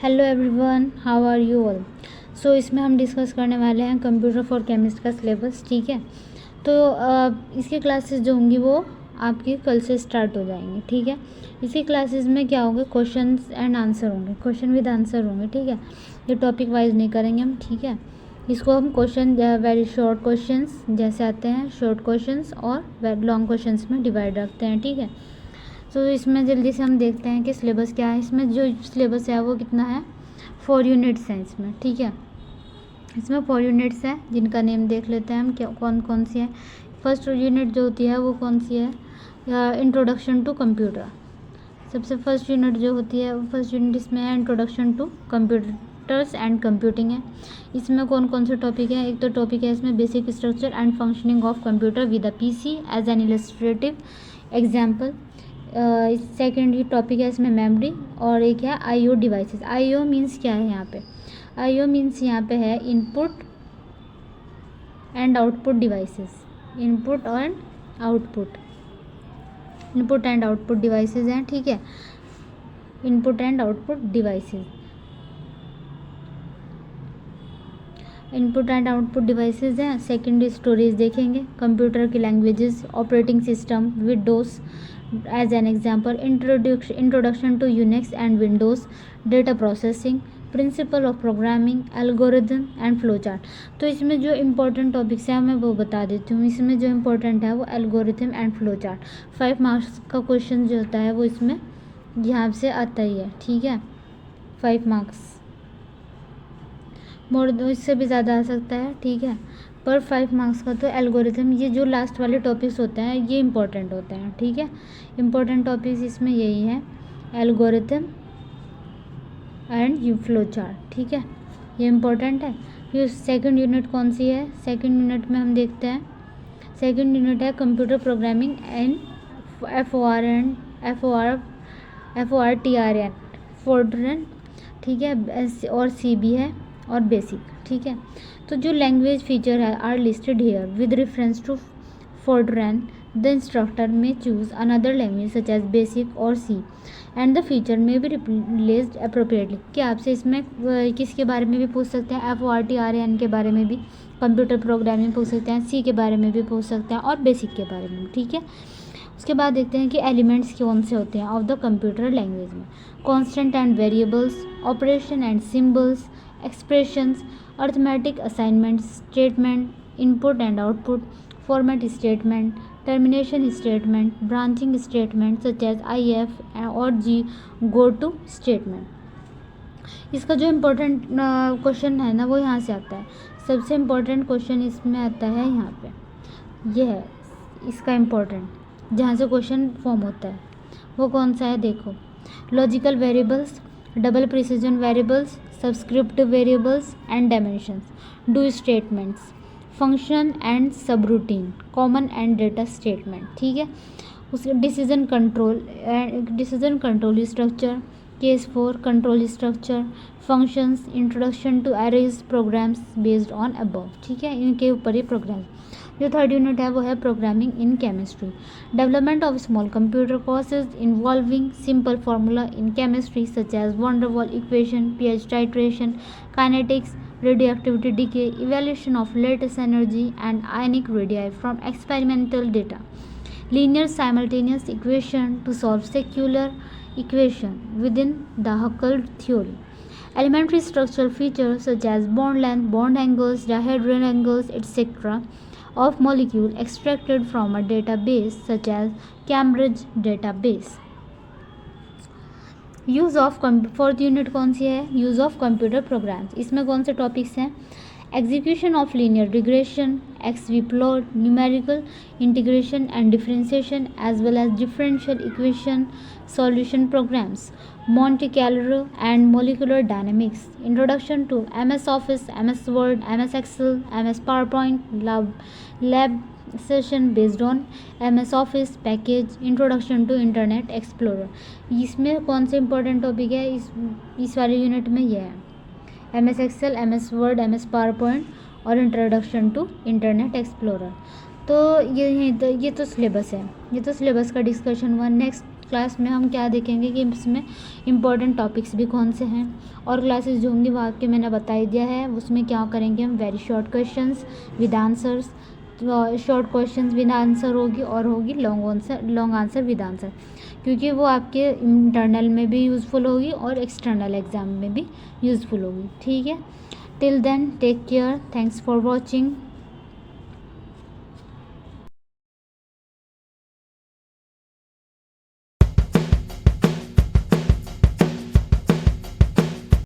Hello everyone, how are you all. So इसमें हम discuss करने वाले हैं कंप्यूटर फॉर केमिस्ट का सिलेबस। ठीक है, तो इसकी क्लासेस जो होंगी वो आपकी कल से स्टार्ट हो जाएंगी। ठीक है, इसी क्लासेस में क्या होंगे, क्वेश्चंस एंड आंसर होंगे, क्वेश्चन विद आंसर होंगे। ठीक है, ये टॉपिक वाइज नहीं करेंगे हम। ठीक है, इसको हम क्वेश्चन वेरी शॉर्ट क्वेश्चंस जैसे आते हैं, शॉर्ट क्वेश्चंस और लॉन्ग क्वेश्चंस में डिवाइड रखते हैं। ठीक है, तो इसमें जल्दी से हम देखते हैं कि सिलेबस क्या है। इसमें जो सिलेबस है वो कितना है, 4 यूनिट्स हैं इसमें। ठीक है, इसमें 4 यूनिट्स हैं जिनका नेम देख लेते हैं हम क्या कौन कौन सी है। फर्स्ट यूनिट जो होती है वो कौन सी है, इंट्रोडक्शन टू कंप्यूटर। सबसे फर्स्ट यूनिट जो होती है, फर्स्ट यूनिट इसमें है introduction to computers and computing है। इसमें कौन कौन से टॉपिक है, एक तो टॉपिक है इसमें basic structure and functioning of computer with a PC as an illustrative example. Second topic है इसमें मेमोरी, और एक है आईओ डिवाइसेस। आईओ मीन्स क्या है यहाँ पे, आईओ मीन्स यहाँ पे है input and output devices. Input and output, input and output devices हैं। ठीक है, input and output devices, input and output devices हैं। सेकेंड स्टोरेज देखेंगे, कंप्यूटर की languages, operating system, Windows as an example, introduction to Unix and Windows, data processing, principle of programming, algorithm and flow chart. तो इसमें जो important topics हैं मैं वो बता देती हूँ। इसमें जो इम्पोर्टेंट है वो algorithm and flow chart. 5 marks का क्वेश्चन जो होता है वो इसमें यहाँ से आता ही है। ठीक है, 5 मार्क्स, मोर इससे भी ज़्यादा आ सकता है। ठीक है, पर 5 मार्क्स का तो एल्गोरिथम, ये जो लास्ट वाले टॉपिक्स होते हैं ये इंपॉर्टेंट होते हैं। ठीक है, इंपॉर्टेंट टॉपिक्स इसमें यही हैं, algorithm and you flow chart. ठीक है, ये इंपॉर्टेंट है। फिर सेकंड यूनिट कौन सी है, सेकंड यूनिट में हम देखते हैं, सेकंड यूनिट है computer programming and FORTRN Fortran. ठीक है, और सी भी है और बेसिक। ठीक है, तो जो लैंग्वेज फीचर है are listed here with reference to Fortran. The instructor may choose another language such as BASIC और सी एंड द फीचर में भी रिप्लेस्ड अप्रोप्रिएटली। क्या आपसे इसमें किसके बारे में भी पूछ सकते हैं, FORTRN के बारे में भी, कंप्यूटर प्रोग्रामिंग पूछ सकते हैं, सी के बारे में भी पूछ सकते हैं और बेसिक के बारे में भी। ठीक है, उसके बाद देखते हैं कि एलिमेंट्स कौन से होते हैं ऑफ द कंप्यूटर लैंग्वेज में, constant and variables, operation and symbols, expressions, arithmetic assignment, statement, input and output, format statement, termination statement, branching statement such as IF और G गो टू स्टेटमेंट। इसका जो important question है ना वो यहाँ से आता है। सबसे इम्पोर्टेंट क्वेश्चन इसमें आता है यहाँ पे, ये है इसका इम्पोर्टेंट, जहाँ से क्वेश्चन फॉर्म होता है वो कौन सा है, देखो, logical variables, double precision variables, subscript variables and dimensions, do statements, function and subroutine, common and data statement. ठीक है, उसके decision control structure, case 4 control structure, functions, introduction to arrays programs based on above. ठीक है, इनके ऊपर ही program. जो third unit है वो है programming in chemistry, development of small computer courses involving simple formula in chemistry such as van der Waals equation, pH titration, kinetics, radioactivity decay, evaluation of latest energy and ionic radii from experimental data, linear simultaneous equation to solve secular equation within the Huckel theory, elementary structural features such as bond length, bond angles, dihedral angles, etc. of molecule extracted from a database such as Cambridge database. Use of fourth unit कौन सी है, use of computer programs. इसमें कौन से topics हैं, execution of linear regression, XV plot, numerical integration and differentiation as well as differential equation solution programs, Monte Carlo and molecular dynamics, introduction to MS Office, MS Word, MS Excel, MS PowerPoint, lab session based on MS Office package, introduction to Internet Explorer। इसमें कौन से important topic है इस वाले unit में, ये है MS Excel, MS Word, MS PowerPoint और इंट्रोडक्शन टू इंटरनेट एक्सप्लोरर। तो ये तो सिलेबस है, ये तो सिलेबस का डिस्कशन हुआ। नेक्स्ट क्लास में हम क्या देखेंगे कि इसमें इम्पोर्टेंट टॉपिक्स भी कौन से हैं, और क्लासेस जो होंगी वो आपके मैंने बता ही दिया है। उसमें क्या करेंगे हम, very short questions with answers, short questions with answer होगी, और होगी लॉन्ग आंसर विद आंसर, क्योंकि वो आपके इंटरनल में भी यूज़फुल होगी और एक्सटर्नल एग्ज़ाम में भी यूज़फुल होगी। ठीक है, till then take care, thanks for watching.